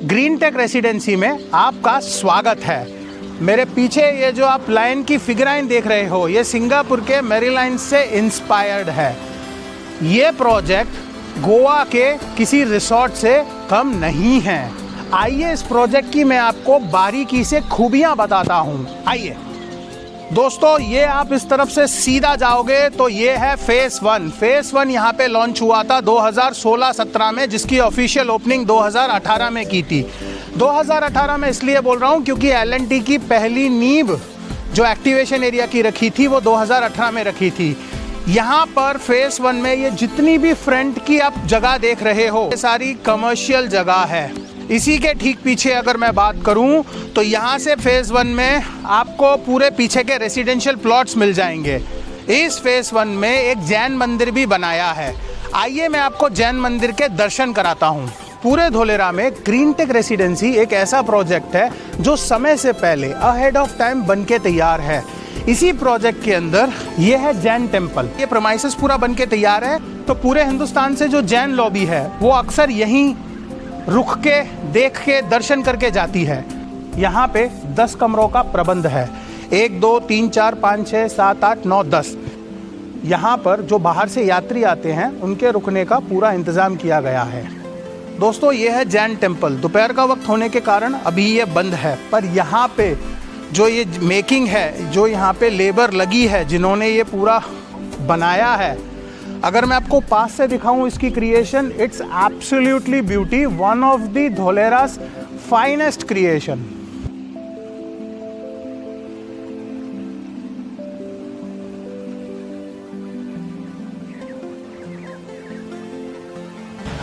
Green take residency में आपका स्वागत है। मेरे पीछे ये जो आप लाइन की फिगराइन देख रहे हो, ये सिंगापुर के मैरीलाइन से इंस्पायर्ड है। ये प्रोजेक्ट गोवा के किसी रिसोर्ट से कम नहीं है। आइए इस प्रोजेक्ट की मैं आपको बारीकी से खूबियां बताता हूँ। आइए दोस्तों, ये आप इस तरफ से सीधा जाओगे तो ये है फेस 1। फेस 1 यहाँ पे लॉन्च हुआ था 2016-17 में, जिसकी ऑफिशियल ओपनिंग 2018 में की थी। 2018 में इसलिए बोल रहा हूँ क्योंकि L&T की पहली नींव जो एक्टिवेशन एरिया की रखी थी वो 2018 में रखी थी। यहाँ पर फेस 1 में ये जितनी भी फ्रंट की आप जगह देख रहे हो, ये सारी कमर्शियल जगह है। इसी के ठीक पीछे अगर मैं बात करूं तो यहाँ से फेज़ 1 में आपको पूरे पीछे के रेसिडेंशियल प्लॉट्स मिल जाएंगे। इस फेज़ 1 में एक जैन मंदिर भी बनाया है। आइए मैं आपको जैन मंदिर के दर्शन कराता हूँ। पूरे धोलेरा में ग्रीन टेक रेसिडेंसी एक ऐसा प्रोजेक्ट है जो समय से पहले अहेड ऑफ टाइम बन के तैयार है। इसी प्रोजेक्ट के अंदर ये है जैन टेम्पल। ये प्रेमाइसेस पूरा बन के तैयार है, तो पूरे हिंदुस्तान से जो जैन लॉबी है वो अक्सर यहीं रुक के देख के दर्शन करके जाती है। यहाँ पे 10 कमरों का प्रबंध है। 1 2 3 4 5 6 7 8 9 10। यहाँ पर जो बाहर से यात्री आते हैं उनके रुकने का पूरा इंतज़ाम किया गया है। दोस्तों, ये है जैन टेम्पल। दोपहर का वक्त होने के कारण अभी ये बंद है, पर यहाँ पे जो ये मेकिंग है, जो यहाँ पे लेबर लगी है जिन्होंने ये पूरा बनाया है, अगर मैं आपको पास से दिखाऊं इसकी creation, it's absolutely beauty, one of the Dholera's finest creation.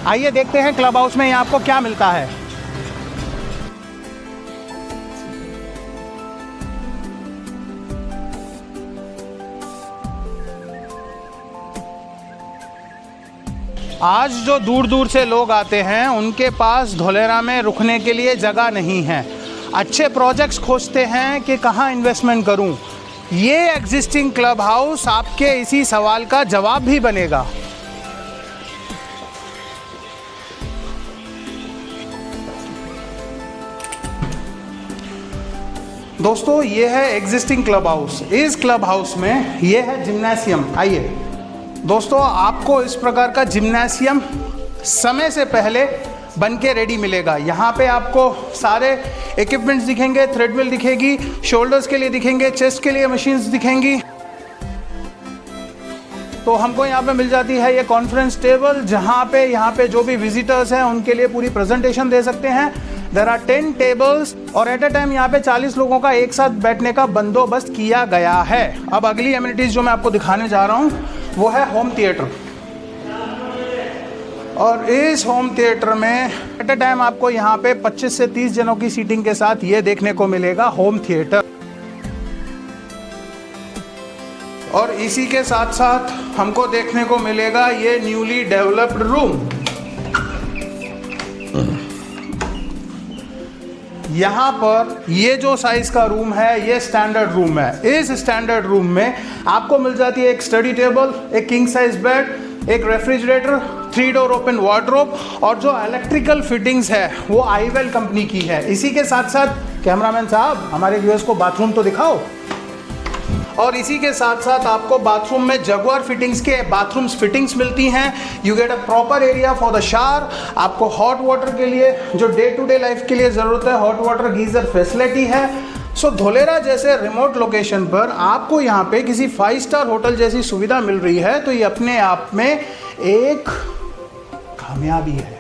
आइए देखते हैं क्लब हाउस में यहाँ आपको क्या मिलता है। आज जो दूर दूर से लोग आते हैं उनके पास धोलेरा में रुकने के लिए जगह नहीं है। अच्छे प्रोजेक्ट्स खोजते हैं कि कहाँ इन्वेस्टमेंट करूं। ये एग्जिस्टिंग क्लब हाउस आपके इसी सवाल का जवाब भी बनेगा। दोस्तों, ये है एग्जिस्टिंग क्लब हाउस। इस क्लब हाउस में ये है जिम्नासियम। आइए दोस्तों, आपको इस प्रकार का जिम्नासियम समय से पहले बन के रेडी मिलेगा। यहाँ पे आपको सारे इक्विपमेंट्स दिखेंगे, थ्रेडमिल दिखेगी, शोल्डर्स के लिए दिखेंगे, चेस्ट के लिए मशीन्स दिखेंगी। तो हमको यहाँ पे मिल जाती है ये कॉन्फ्रेंस टेबल, जहाँ पे जो भी विजिटर्स हैं उनके लिए पूरी प्रेजेंटेशन दे सकते हैं। देयर आर 10 टेबल्स और एट अ टाइम यहाँ पे 40 लोगों का एक साथ बैठने का बंदोबस्त किया गया है। अब अगली एमिनिटीज़ जो मैं आपको दिखाने जा रहा हूँ वो है होम थिएटर। और इस होम थिएटर में एट अ टाइम आपको यहाँ पे 25 से 30 जनों की सीटिंग के साथ ये देखने को मिलेगा होम थिएटर। और इसी के साथ साथ हमको देखने को मिलेगा ये न्यूली डेवलप्ड रूम। यहाँ पर ये जो साइज का रूम है ये स्टैंडर्ड रूम है। इस स्टैंडर्ड रूम में आपको मिल जाती है एक स्टडी टेबल, एक किंग साइज बेड, एक रेफ्रिजरेटर, 3 डोर ओपन वार्डरोब, और जो इलेक्ट्रिकल फिटिंग्स है वो आईवेल कंपनी की है। इसी के साथ साथ कैमरामैन साहब हमारे व्यूअर्स को बाथरूम तो दिखाओ। और इसी के साथ साथ आपको बाथरूम में जगुआर फिटिंग्स के बाथरूम्स फिटिंग्स मिलती हैं। You get a proper area for the shower. आपको हॉट वाटर के लिए, जो डे टू डे लाइफ के लिए ज़रूरत है, हॉट वाटर गीज़र फैसिलिटी है। सो धोलेरा जैसे रिमोट लोकेशन पर आपको यहाँ पे किसी 5 स्टार होटल जैसी सुविधा मिल रही है, तो ये अपने आप में एक कामयाबी है,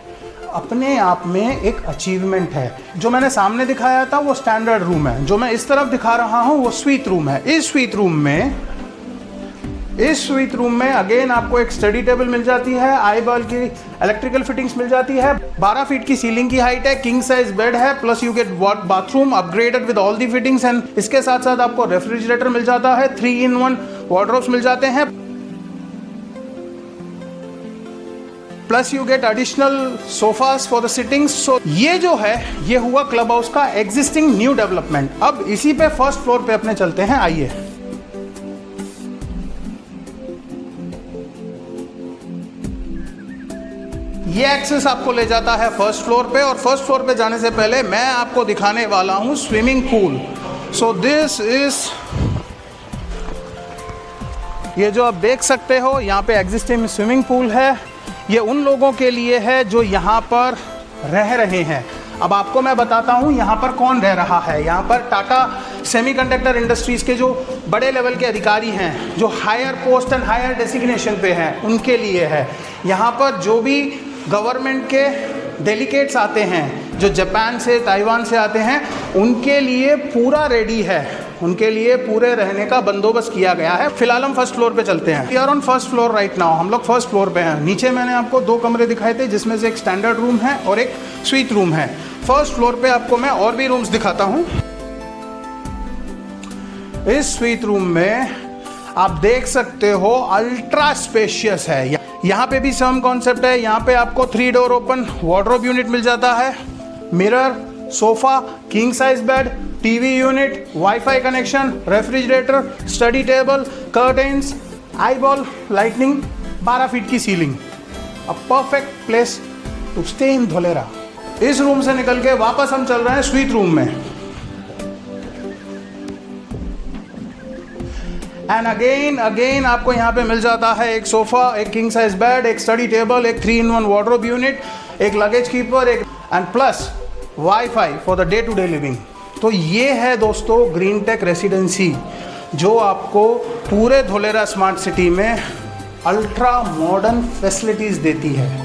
अपने आप में एक अचीवमेंट है। जो मैंने सामने दिखाया था वो स्टैंडर्ड रूम है, जो मैं इस तरफ दिखा रहा हूँ वो स्वीट रूम है। इस स्वीट रूम में अगेन आपको एक स्टडी टेबल मिल जाती है, आईबॉल की इलेक्ट्रिकल फिटिंग्स मिल जाती है, 12 फीट की सीलिंग की हाइट है, किंग साइज बेड है, plus you gate bathroom upgraded with all the fittings. And इसके साथ साथ आपको रेफ्रिजरेटर मिल जाता है, 3-in-1 वार्डरोब्स मिल जाते हैं, plus you get additional sofas for the sittings. So ये जो है ये हुआ क्लब हाउस का एग्जिस्टिंग न्यू डेवलपमेंट। अब इसी पे फर्स्ट फ्लोर पे अपने चलते हैं। आइए ये एक्सेस आपको ले जाता है फर्स्ट फ्लोर पे, और फर्स्ट फ्लोर पे जाने से पहले मैं आपको दिखाने वाला हूँ swimming pool. So this is, ये जो आप देख सकते हो यहाँ पे एग्जिस्टिंग स्विमिंग पूल है। ये उन लोगों के लिए है जो यहाँ पर रह रहे हैं। अब आपको मैं बताता हूँ यहाँ पर कौन रह रहा है। यहाँ पर टाटा सेमीकंडक्टर इंडस्ट्रीज़ के जो बड़े लेवल के अधिकारी हैं, जो higher post and higher designation पे हैं, उनके लिए है। यहाँ पर जो भी गवर्नमेंट के डेलीगेट्स आते हैं, जो जापान से, ताइवान से आते हैं, उनके लिए पूरा रेडी है। उनके लिए पूरे रहने का बंदोबस्त किया गया है। फिलहाल हम फर्स्ट फ्लोर पे चलते हैं। We are on first floor right now. हम लोग फर्स्ट फ्लोर पे हैं। नीचे मैंने आपको 2 कमरे दिखाए थे, जिसमें से एक स्टैंडर्ड रूम है और एक स्वीट रूम है। फर्स्ट फ्लोर पे आपको मैं और भी रूम्स दिखाता हूँ। इस स्वीट रूम में आप देख सकते हो अल्ट्रा स्पेशियस है। यहाँ पे भी सेम कॉन्सेप्ट है। यहाँ पे आपको 3 डोर ओपन वार्डरोब यूनिट मिल जाता है, mirror, sofa, king size bed, TV unit, wifi connection, refrigerator, study table, curtains, eyeball lightning, 12 feet की ceiling. A perfect place to stay in Dholera. इस रूम से निकल के वापस हम चल रहे हैं स्वीट रूम में। एंड अगेन आपको यहाँ पे मिल जाता है एक सोफा, एक किंग साइज बेड, एक स्टडी टेबल, एक 3-in-1 वार्डरोब यूनिट, एक लगेज कीपर, एक and plus WiFi for the day to day living. तो ये है दोस्तों ग्रीन टेक रेसिडेंसी, जो आपको पूरे धोलेरा स्मार्ट सिटी में अल्ट्रा मॉडर्न फैसिलिटीज़ देती है।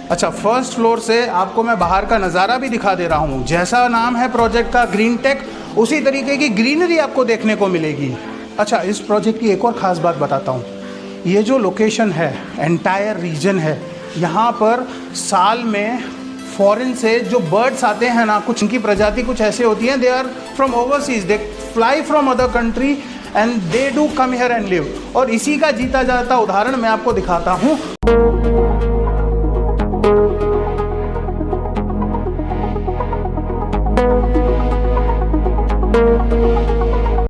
अच्छा, फर्स्ट फ्लोर से आपको मैं बाहर का नज़ारा भी दिखा दे रहा हूँ। जैसा नाम है प्रोजेक्ट का ग्रीन टेक, उसी तरीके की ग्रीनरी आपको देखने को मिलेगी। अच्छा, इस प्रोजेक्ट की एक और ख़ास बात बताता हूँ। ये जो लोकेशन है, एंटायर रीजन है, यहाँ पर साल में फॉरेन से जो बर्ड्स आते हैं ना, कुछ इनकी प्रजाति कुछ ऐसे होती हैं, they are from overseas, they fly from other country and they do come here and live. और इसी का जीता जाता उदाहरण मैं आपको दिखाता हूँ।